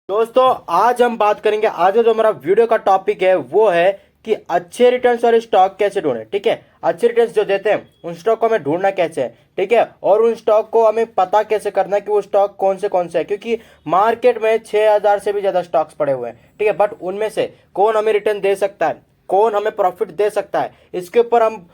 दोस्तों आज हम बात करेंगे। आज जो हमारा वीडियो का टॉपिक है वो है कि अच्छे रिटर्न्स वाले स्टॉक कैसे ढूंढें। ठीक है, अच्छे रिटर्न्स जो देते हैं उन स्टॉक को हमें ढूंढना कैसे है। ठीक है, और उन स्टॉक को हमें पता कैसे करना है कि वो स्टॉक कौन से है, क्योंकि मार्केट में 6,000 से भी ज्यादा स्टॉक्स पड़े हुए हैं। ठीक है, बट उनमें से कौन हमें रिटर्न दे सकता है, कौन हमें प्रॉफिट दे सकता है, इसके ऊपर हम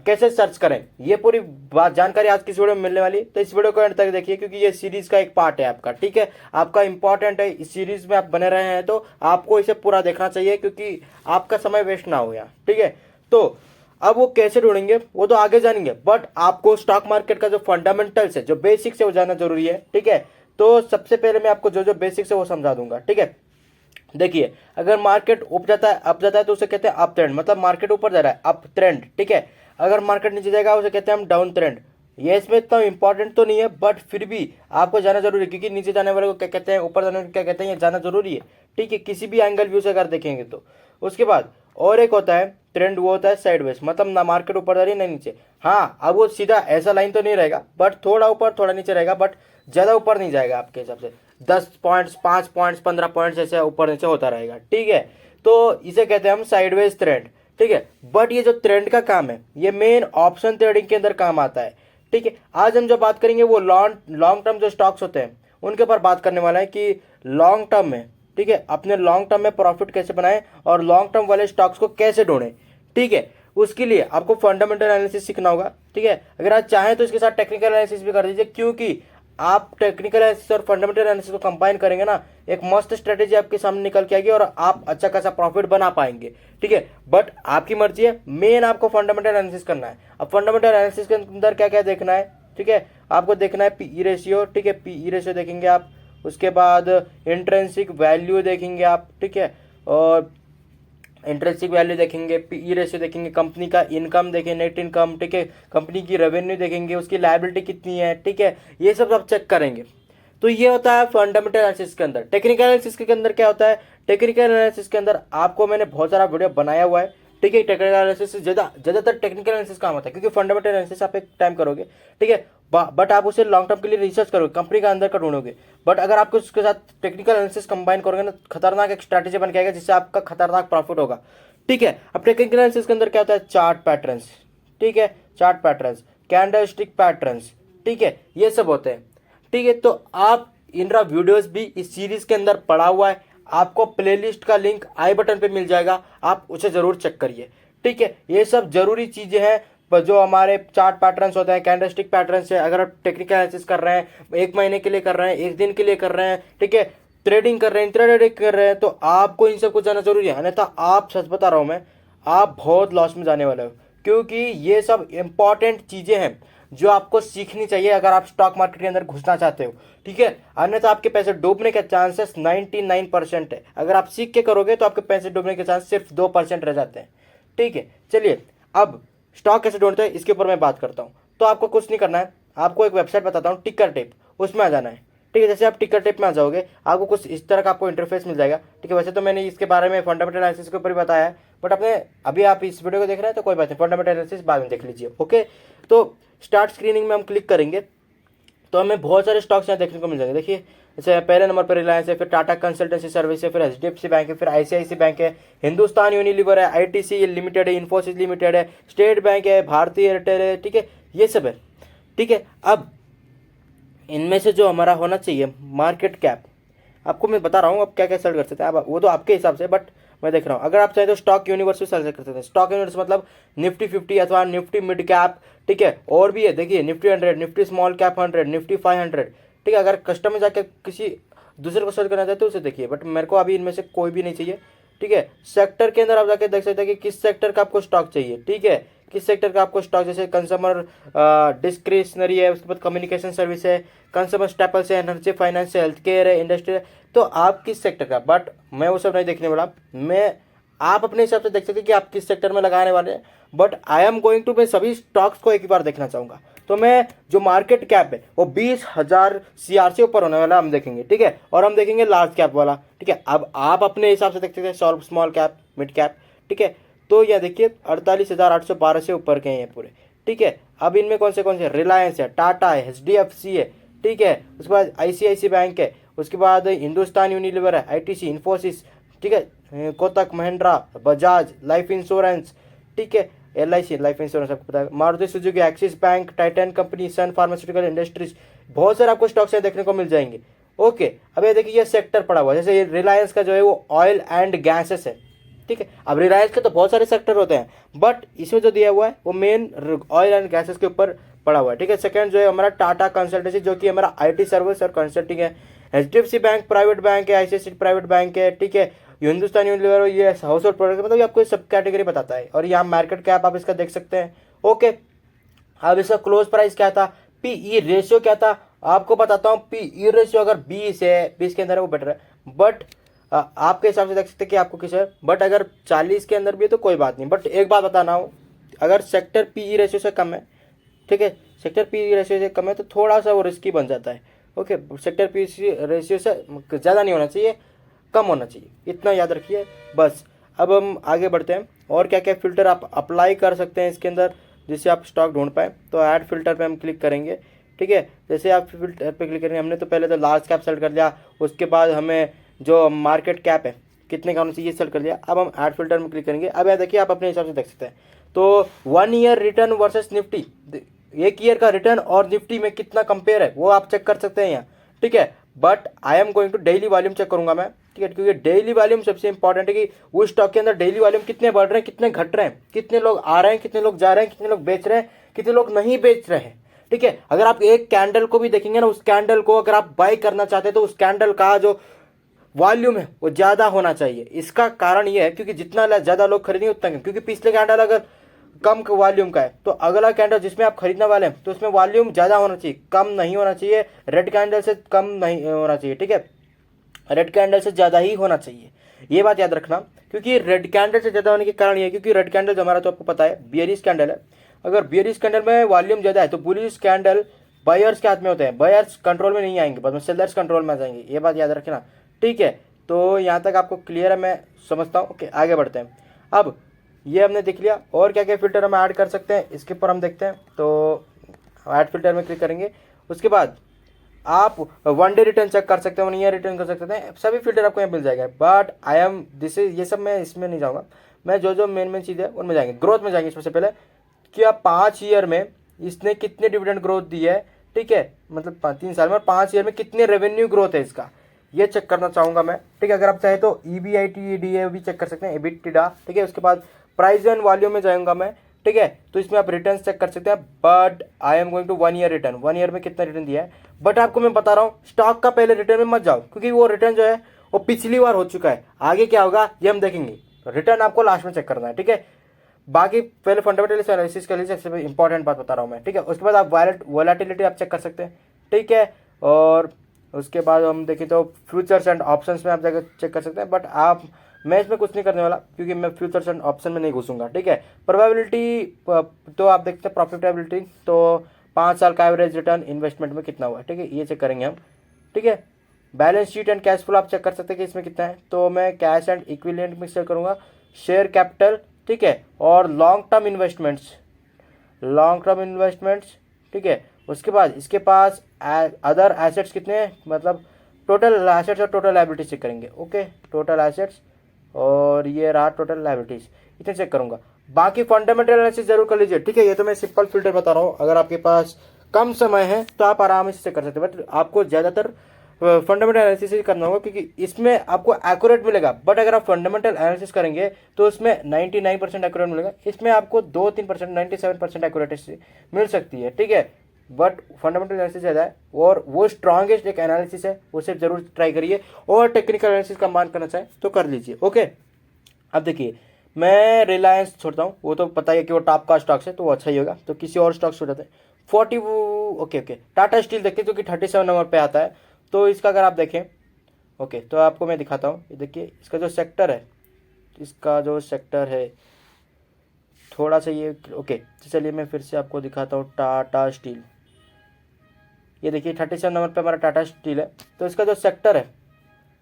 कैसे सर्च करें, ये पूरी बात जानकारी आज की इस वीडियो में मिलने वाली। तो इस वीडियो को एंड तक देखिए क्योंकि ये सीरीज का एक पार्ट है आपका। ठीक है, आपका इंपॉर्टेंट है, इस सीरीज में आप बने रहे हैं तो आपको इसे पूरा देखना चाहिए क्योंकि आपका समय वेस्ट ना हो यहाँ। ठीक है, तो अब वो कैसे ढूंढेंगे वो तो आगे जानेंगे, बट आपको स्टॉक मार्केट का जो फंडामेंटल्स है, जो बेसिक्स है, वो जानना जरूरी है। ठीक है, तो सबसे पहले मैं आपको जो जो बेसिक्स है वो समझा दूंगा। ठीक है, देखिए, अगर मार्केट अप जाता है तो उसे कहते हैं अप ट्रेंड, मतलब मार्केट ऊपर जा रहा है, अप ट्रेंड। ठीक है, अगर मार्केट नीचे जाएगा उसे कहते हैं हम डाउन ट्रेंड। ये इसमें इतना इंपॉर्टेंट तो नहीं है, बट फिर भी आपको जाना जरूरी है क्योंकि नीचे जाने वाले को क्या कहते हैं, ऊपर जाने वाले को क्या कहते हैं, ये जाना जरूरी है। ठीक है, किसी भी एंगल व्यू से अगर देखेंगे तो। उसके बाद और एक होता है ट्रेंड, वो होता है साइडवेज, मतलब ना मार्केट ऊपर जा रही है ना नीचे। हाँ, अब वो सीधा ऐसा लाइन तो नहीं रहेगा, बट थोड़ा ऊपर थोड़ा नीचे रहेगा, बट ज्यादा ऊपर नहीं जाएगा आपके हिसाब से। 10 पॉइंट्स, 5 पॉइंट्स, 15 पॉइंट्स ऐसे ऊपर नीचे होता रहेगा। ठीक है, तो इसे कहते हैं हम साइडवेज ट्रेंड। ठीक है, बट ये जो ट्रेंड का काम है ये मेन ऑप्शन ट्रेडिंग के अंदर काम आता है। ठीक है, आज हम जो बात करेंगे वो लॉन्ग टर्म जो स्टॉक्स होते हैं उनके ऊपर बात करने वाला है कि लॉन्ग टर्म में, ठीक है, अपने लॉन्ग टर्म में प्रॉफिट कैसे बनाएं और लॉन्ग टर्म वाले स्टॉक्स को कैसे ढूंढें। ठीक है, उसके लिए आपको फंडामेंटल एनालिसिस सीखना होगा। ठीक है, अगर आप चाहें तो इसके साथ टेक्निकल एनालिसिस भी कर दीजिए, क्योंकि आप टेक्निकल एनालिसिस और फंडामेंटल एनालिसिस को कंबाइन करेंगे ना, एक मस्त स्ट्रेटेजी आपके सामने निकल के आएगी और आप अच्छा खासा प्रॉफिट बना पाएंगे। ठीक है, बट आपकी मर्जी है, मेन आपको फंडामेंटल एनालिसिस करना है। अब फंडामेंटल एनालिसिस के अंदर क्या क्या देखना है, ठीक है, आपको देखना है पीई रेशियो। ठीक है, पीई रेशियो देखेंगे आप, उसके बाद इंट्रिंसिक वैल्यू देखेंगे आप। ठीक है, और इंट्रिंसिक वैल्यू देखेंगे, पीई रेशियो देखेंगे, कंपनी का इनकम देखेंगे, नेट इनकम। ठीक है, कंपनी की रेवेन्यू देखेंगे, उसकी लायबिलिटी कितनी है। ठीक है, ये सब आप चेक करेंगे। तो ये होता है फंडामेंटल एनालिसिस के अंदर। टेक्निकल एनालिसिस के अंदर क्या होता है, टेक्निकल एनालिसिस के अंदर आपको मैंने बहुत सारा वीडियो बनाया हुआ है। ठीक है, टेक्निकल एनालिसिस से ज्यादातर टेक्निकल एनालिसिस काम होता है क्योंकि फंडामेंटल एनालिसिस आप एक टाइम करोगे। ठीक है, बट आप उसे लॉन्ग टर्म के लिए रिसर्च करोगे, कंपनी का अंदर का ढूंढोगे। बट अगर आपको उसके साथ टेक्निकल एनालिसिस कंबाइन करोगे ना, खतरनाक एक स्ट्रैटेजी बन के आएगा जिससे आपका खतरनाक प्रॉफिट होगा। ठीक है, अब टेक्निकल एनालिसिस के अंदर क्या होता है, चार्ट पैटर्न्स। ठीक है, चार्ट पैटर्न्स, कैंडलस्टिक पैटर्न्स। ठीक है, ये सब होते हैं। ठीक है, तो आप इनरा वीडियोस भी इस सीरीज के अंदर पड़ा हुआ है, आपको प्लेलिस्ट का लिंक आई बटन पे मिल जाएगा, आप उसे जरूर चेक करिए। ठीक है, ये सब जरूरी चीजें हैं जो हमारे चार्ट पैटर्न्स होते हैं, कैंडलस्टिक पैटर्न्स है। अगर आप टेक्निकल एनालिसिस कर रहे हैं, एक महीने के लिए कर रहे हैं, एक दिन के लिए कर रहे हैं, ठीक है, ट्रेडिंग कर रहे हैं, इंट्राडे कर रहे हैं, तो आपको इन सब कुछ जानना जरूरी है, अन्यथा आप, सच बता रहा हूं मैं, आप बहुत लॉस में जाने वाले हो। क्योंकि ये सब इंपॉर्टेंट चीजें हैं जो आपको सीखनी चाहिए अगर आप स्टॉक मार्केट के अंदर घुसना चाहते हो। ठीक है, अन्यथा आपके पैसे डूबने के चांसेस 99% है। अगर आप सीख के करोगे तो आपके पैसे डूबने के चांस सिर्फ 2% रह जाते हैं। ठीक है, चलिए अब स्टॉक कैसे ढूंढते हैं इसके ऊपर मैं बात करता हूँ। तो आपको कुछ नहीं करना है, आपको एक वेबसाइट बताता हूँ, टिकर टेप, उसमें आ जाना है। ठीक है, जैसे आप टिकर टेप में आ जाओगे आपको कुछ इस तरह का आपको इंटरफेस मिल जाएगा। ठीक है, वैसे तो मैंने इसके बारे में फंडामेंटल एनालिसिस के ऊपर ही बताया है, बट अपने अभी आप इस वीडियो को देख रहे हैं तो कोई बात नहीं, फंडामेंटल एनालिसिस बाद में देख लीजिए। ओके, तो स्टार्ट स्क्रीनिंग में हम क्लिक करेंगे तो हमें बहुत सारे स्टॉक्स यहाँ देखने को मिल जाएंगे। देखिए, जैसे पहले नंबर पर रिलायंस है, फिर टाटा कंसल्टेंसी सर्विस है, फिर एचडीएफसी बैंक है, फिर आईसीआईसी बैंक है, हिंदुस्तान यूनिलीवर है, आईटीसी लिमिटेड है, इन्फोसिस लिमिटेड है, स्टेट बैंक है, भारतीय एयरटेल है। ठीक है, ये सब है। ठीक है, अब इनमें से जो हमारा होना चाहिए मार्केट कैप, आपको मैं बता रहा हूँ अब क्या क्या सेलेक्ट कर सकते हैं, अब वो तो आपके हिसाब से, बट मैं देख रहा हूँ। अगर आप चाहें तो स्टॉक यूनिवर्स भी सेलेक्ट कर सकते हैं। स्टॉक यूनिवर्स मतलब निफ्टी 50 अथवा निफ्टी मिड कैप। ठीक है, और भी है, देखिए, Nifty 100, Nifty small cap 100, Nifty 500। ठीक है, अगर कस्टम में जाकर किसी दूसरे को सर्च करना चाहते हैं तो उसे देखिए, बट मेरे को अभी इनमें से कोई भी नहीं चाहिए। ठीक है, सेक्टर के अंदर आप जाके देख सकते हैं कि किस सेक्टर का आपको स्टॉक चाहिए। ठीक है, किस सेक्टर का आपको स्टॉक, जैसे कंज्यूमर डिस्क्रिशनरी है, उसके बाद कम्युनिकेशन सर्विस है, कंज्यूमर स्टेपल्स है, एनर्जी, फाइनेंस है, हेल्थ केयर है, इंडस्ट्री है, तो आप किस सेक्टर का, बट मैं वो सब नहीं देखने वाला। मैं, आप अपने हिसाब से देख सकते हैं कि आप किस सेक्टर में लगाने वाले हैं, but I am going to, मैं सभी स्टॉक्स को एक ही बार देखना चाहूंगा। तो मैं जो मार्केट कैप है वो 20,000 CR से ऊपर होने वाला हम देखेंगे। ठीक है, और हम देखेंगे लार्ज कैप वाला। ठीक है, अब आप अपने हिसाब से देख सकते हैं, स्मॉल कैप, मिड कैप। ठीक है, तो यह देखिए 48,812 से ऊपर के हैं ये पूरे। ठीक है, अब इनमें कौन से रिलायंस है, टाटा है, एचडीएफसी है। ठीक है, उसके बाद आईसीआईसी बैंक है, उसके बाद हिंदुस्तान यूनिलीवर है, आईटीसी, इन्फोसिस, ठीक है, कोटक महिंद्रा, बजाज लाइफ इंश्योरेंस, ठीक है, एलआईसी लाइफ इंश्योरेंस आपको पता है, Maruti Suzuki, Axis bank, Titan company, Sun pharmaceutical industries, बहुत सारे आपको स्टॉक्स है देखने को मिल जाएंगे। ओके, अब ये देखिए ये सेक्टर पड़ा हुआ है, जैसे रिलायंस का जो है वो ऑयल एंड गैसेस है, ठीक है। अब रिलायंस के तो बहुत सारे सेक्टर होते हैं, बट इसमें जो दिया हुआ है वो मेन ऑयल एंड गैसेस के ऊपर पड़ा हुआ है, ठीक है। सेकंड जो है हमारा टाटा कंसल्टेंसी, जो कि हमारा आईटी सर्विस और कंसल्टिंग है। एचडीएफसी बैंक प्राइवेट बैंक है, आईसीआईसीआई प्राइवेट बैंक है, ठीक है। हिंदुस्तान यूनिलीवर, ये हाउस होल्ड प्रोडक्ट, मतलब ये आपको सब कैटेगरी बताता है। और यहाँ मार्केट कैप आप इसका देख सकते हैं। ओके, अब इसका क्लोज प्राइस क्या था, पीई रेशियो क्या था, आपको बताता हूँ। पीई रेशियो अगर 20 है, 20 के अंदर है वो बेटर है, बट आपके हिसाब से देख सकते हैं कि आपको किस है। बट अगर 40 के अंदर भी है तो कोई बात नहीं। बट एक बात बताना हूँ, अगर सेक्टर पीई रेशियो से कम है, ठीक है, सेक्टर पीई रेशियो से कम है तो थोड़ा सा वो रिस्की बन जाता है। ओके, सेक्टर पीई रेशियो से ज़्यादा नहीं होना चाहिए, कम होना चाहिए, इतना याद रखिए बस। अब हम आगे बढ़ते हैं, और क्या क्या फ़िल्टर आप अप्लाई कर सकते हैं इसके अंदर जिससे आप स्टॉक ढूंढ पाए। तो ऐड फिल्टर पे हम क्लिक करेंगे, ठीक है। जैसे आप फिल्टर पे क्लिक करेंगे, हमने तो पहले तो लार्ज कैप सेलेक्ट कर लिया, उसके बाद हमें जो मार्केट कैप है कितने का होना चाहिए सेलेक्ट कर लिया। अब हम ऐड फिल्टर में क्लिक करेंगे। अब यहाँ देखिए आप अपने हिसाब से देख सकते हैं। तो 1 year return versus Nifty, 1 year का रिटर्न और निफ्टी में कितना कंपेयर है वो आप चेक कर सकते हैं यहाँ, ठीक है। But I am going to daily volume check करूंगा मैं, ठीक है, क्योंकि डेली वॉल्यूम सबसे इंपॉर्टेंट है कि उस स्टॉक के अंदर डेली वॉल्यूम कितने बढ़ रहे हैं, कितने घट रहे हैं, कितने लोग आ रहे हैं, कितने लोग जा रहे हैं, कितने लोग बेच रहे हैं, कितने लोग नहीं बेच रहे हैं, ठीक है। अगर आप एक कैंडल को भी देखेंगे ना, उस कैंडल को अगर आप बाय करना चाहते हैं तो उस कैंडल का जो वॉल्यूम है वो ज़्यादा होना चाहिए। इसका कारण ये है क्योंकि जितना ज़्यादा लोग खरीदेंगे उतना कम, क्योंकि पिछले कैंडल अगर कम वॉल्यूम का है तो अगला कैंडल जिसमें आप खरीदने वाले हैं तो उसमें वॉल्यूम ज़्यादा होना चाहिए, कम नहीं होना चाहिए। रेड कैंडल से कम नहीं होना चाहिए, ठीक है, रेड कैंडल से ज़्यादा ही होना चाहिए, ये बात याद रखना। क्योंकि रेड कैंडल से ज़्यादा होने के कारण ये है क्योंकि रेड कैंडल जो हमारा तो आपको पता है बियरिश कैंडल है। अगर बियरिश कैंडल में वॉल्यूम ज़्यादा है तो बुलिश कैंडल बायर्स के हाथ में होते हैं, बायर्स कंट्रोल में नहीं आएंगे, बाद में सेलर्स कंट्रोल में आ जाएंगे, ये बात याद रखना, ठीक है। तो यहाँ तक आपको क्लियर है, मैं समझता हूँ। ओके, आगे बढ़ते हैं। अब ये हमने देख लिया, और क्या क्या फिल्टर हम ऐड कर सकते हैं इसके ऊपर हम देखते हैं। तो ऐड फिल्टर में क्लिक करेंगे, उसके बाद आप 1 डे रिटर्न चेक कर सकते हैं, 1 ईयर रिटर्न कर सकते हैं, सभी फिल्टर आपको यहाँ मिल जाएगा। But I M this is, ये सब मैं इसमें नहीं जाऊँगा, मैं जो जो मेन चीज़ है उनमें जाएंगे। ग्रोथ में जाएंगे सबसे पहले कि आप 5 ईयर में इसने कितने डिविडेंड ग्रोथ दी है, ठीक है, मतलब 3 साल में, 5 ईयर में कितने रेवेन्यू ग्रोथ है इसका, ये चेक करना चाहूँगा मैं, ठीक है। अगर आप चाहे तो EBITDA भी चेक कर सकते हैं, EBITDA, ठीक है। उसके बाद प्राइस एंड वॉल्यूम में जाऊँगा मैं, ठीक है। तो इसमें आप रिटर्न चेक कर सकते हैं। But I am going to 1 year return, 1 year में कितना रिटर्न दिया है। बट आपको मैं बता रहा हूँ स्टॉक का पहले रिटर्न में मत जाओ, क्योंकि वो रिटर्न जो है वो पिछली बार हो चुका है, आगे क्या होगा ये हम देखेंगे। रिटर्न आपको लास्ट में चेक करना है, ठीक है। बाकी पहले फंडामेंटल एनालिसिस के लिए सबसे इंपॉर्टेंट बात बता रहा हूँ मैं, ठीक है। उसके बाद आप वॉलेटिलिटी आप चेक कर सकते हैं, ठीक है। और उसके बाद हम देखें तो फ्यूचर्स एंड ऑप्शंस में आप जाकर चेक कर सकते हैं। बट आप, मैं इसमें कुछ नहीं करने वाला क्योंकि मैं फ्यूचर्स एंड ऑप्शन में नहीं घुसूंगा, ठीक है। प्रोबेबिलिटी तो आप देखते हैं, प्रॉफिटेबिलिटी तो 5 साल का एवरेज रिटर्न इन्वेस्टमेंट में कितना हुआ है, ठीक है, ये चेक करेंगे हम, ठीक है। Balance sheet and cash flow आप चेक कर सकते हैं कि इसमें कितना है। तो मैं कैश एंड इक्विवेलेंट में चेक करूँगा, शेयर कैपिटल, ठीक है, और लॉन्ग टर्म इन्वेस्टमेंट्स, ठीक है। उसके बाद इसके पास अदर एसेट्स कितने हैं, मतलब टोटल एसेट्स और टोटल लायबिलिटीज चेक करेंगे। ओके, टोटल एसेट्स और ये रहा टोटल लायबिलिटीज, इतने चेक करूंगा। बाकी फंडामेंटल एनालिसिस जरूर कर लीजिए, ठीक है। ये तो मैं सिंपल फिल्टर बता रहा हूँ, अगर आपके पास कम समय है तो आप आराम से कर सकते हैं, बट आपको ज़्यादातर फंडामेंटल एनालिसिस ही करना होगा क्योंकि इसमें आपको एक्यूरेट मिलेगा। बट अगर आप फंडामेंटल एनालिसिस करेंगे तो उसमें 99% एक्यूरेट मिलेगा, इसमें आपको 2-3% 97% एक्यूरेसी मिल सकती है, ठीक है। बट फंडामेंटल एनालिसिस ज़्यादा है और वो स्ट्रॉन्गेस्ट एक एनालिसिस है, उसे जरूर ट्राई करिए। और टेक्निकल एनालिसिस का मान करना चाहे तो कर लीजिए। ओके, अब देखिए मैं रिलायंस छोड़ता हूँ, वो तो पता है कि वो टॉप का स्टॉक्स है तो वो अच्छा ही होगा, तो किसी और स्टॉक्स छोड़ जाते हैं। 40 ओके टाटा स्टील देखते हैं जो कि 37 नंबर पे आता है। तो इसका अगर आप देखें, ओके, तो आपको मैं दिखाता हूँ, ये देखिए इसका जो सेक्टर है, थोड़ा सा ये, ओके, तो चलिए मैं फिर से आपको दिखाता हूँ टाटा स्टील। ये देखिए 37 नंबर पे हमारा टाटा स्टील है। तो इसका जो सेक्टर है,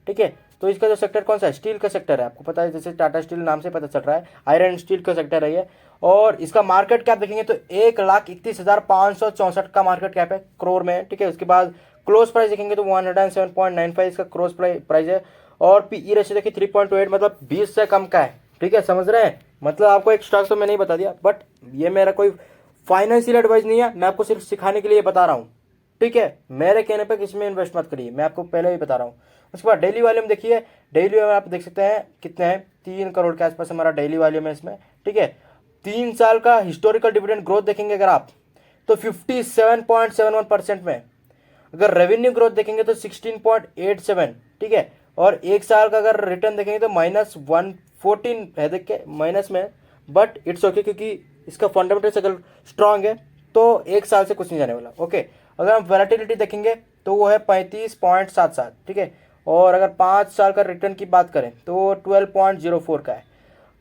ठीक है, तो इसका जो सेक्टर कौन सा है, स्टील का सेक्टर है। आपको पता है जैसे टाटा स्टील नाम से पता चल रहा है, आयरन स्टील का सेक्टर है ये। और इसका मार्केट कैप देखेंगे तो 1,31,564 का मार्केट कैप है, करोड़ में, ठीक है। उसके बाद क्लोज प्राइस देखेंगे तो 107.95 इसका क्लोज प्राइस है। और पीई रेशियो देखिए 3.28, मतलब 20 से कम का है। ठीक है, समझ रहे हैं। मतलब आपको एक स्टॉक तो मैंने ही बता दिया, बट ये मेरा कोई फाइनेंशियल एडवाइस नहीं है, मैं आपको सिर्फ सिखाने के लिए बता रहा हूँ। ठीक है, मेरे कहने पर किसी में इन्वेस्ट मत करिए, मैं आपको पहले ही बता रहा हूँ। उसके बाद डेली वॉल्यूम देखिए, डेली वॉल्यूम आप देख सकते हैं कितने हैं, 3 करोड़ के आसपास हमारा डेली वॉल्यूम है इसमें। ठीक है, 3 साल का हिस्टोरिकल डिविडेंड ग्रोथ देखेंगे अगर आप तो 57.71% में। अगर रेवेन्यू ग्रोथ देखेंगे तो 16.87। ठीक है, और एक साल का अगर रिटर्न देखेंगे तो -114 है, देख के माइनस में, बट इट्स ओके क्योंकि इसका फंडामेंटल्स अगर स्ट्रांग है तो एक साल से कुछ नहीं जाने वाला। ओके, अगर हम वैलेटिलिटी देखेंगे तो वो है 35.77। ठीक है, और अगर 5 साल का रिटर्न की बात करें तो वो 12.04 का है।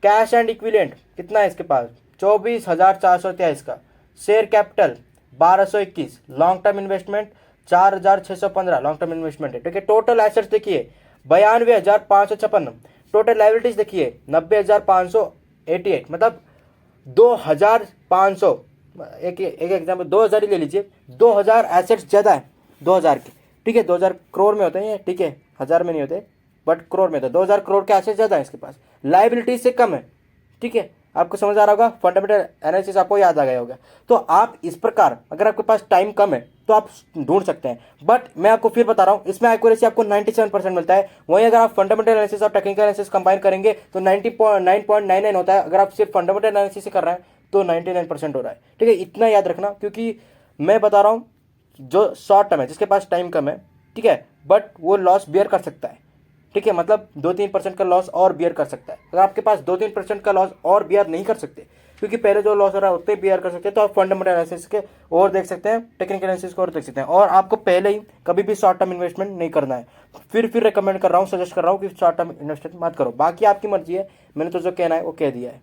कैश एंड इक्विवेलेंट कितना है इसके पास, 24,423 का। Share capital 1221, long term investment 4,615 long term investment है। ठीक है, टोटल एसेट्स देखिए 92,556। टोटल लाइबिलिटीज देखिए 90,588, मतलब 2,500, एक एग्जाम्पल 2,000 ही ले लीजिए, 2,000 एसेट्स ज़्यादा है 2,000 के। ठीक है, 2,000 करोड़ में होते हैं ये। ठीक है, हज़ार में नहीं होते बट करोड़ में होते हैं। 2,000 करोड़ के एसेट्स ज़्यादा है इसके पास, लाइबिलिटीज से कम है। ठीक है, आपको समझ आ रहा होगा, फंडामेंटल एनालिसिस आपको याद आ गया होगा। तो आप इस प्रकार, अगर आपके पास टाइम कम है तो आप ढूंढ सकते हैं, बट मैं आपको फिर बता रहा हूं इसमें एक्यूरेसी आपको 97% मिलता है। वहीं अगर आप फंडामेंटल एनालिसिस और टेक्निकल एनालिसिस कंबाइन करेंगे तो 99.99 होता है। अगर आप सिर्फ फंडामेंटल एनालिसिस से कर रहे हैं तो 99% हो रहा है। ठीक है, इतना याद रखना, क्योंकि मैं बता रहा हूँ जो शॉर्ट टर्म है, जिसके पास टाइम कम है, ठीक है, बट वो लॉस बियर कर सकता है। ठीक है, मतलब 2-3% का लॉस और बियर कर सकता है। अगर आपके पास 2-3% का लॉस और बियर नहीं कर सकते, क्योंकि पहले जो लॉस हो रहा है उतने बियर कर सकते हैं, तो आप फंडामेंटल एनालिसिस के और देख सकते हैं, टेक्निकल एनालिसिस को और देख सकते हैं। और आपको पहले ही कभी भी शॉर्ट टर्म इन्वेस्टमेंट नहीं करना है। फिर रिकमेंड कर रहा हूँ, सजेस्ट कर रहा हूँ कि शॉर्ट टर्म इन्वेस्टमेंट मत करो। बाकी आपकी मर्जी है, मैंने तो जो कहना है वो कह दिया है।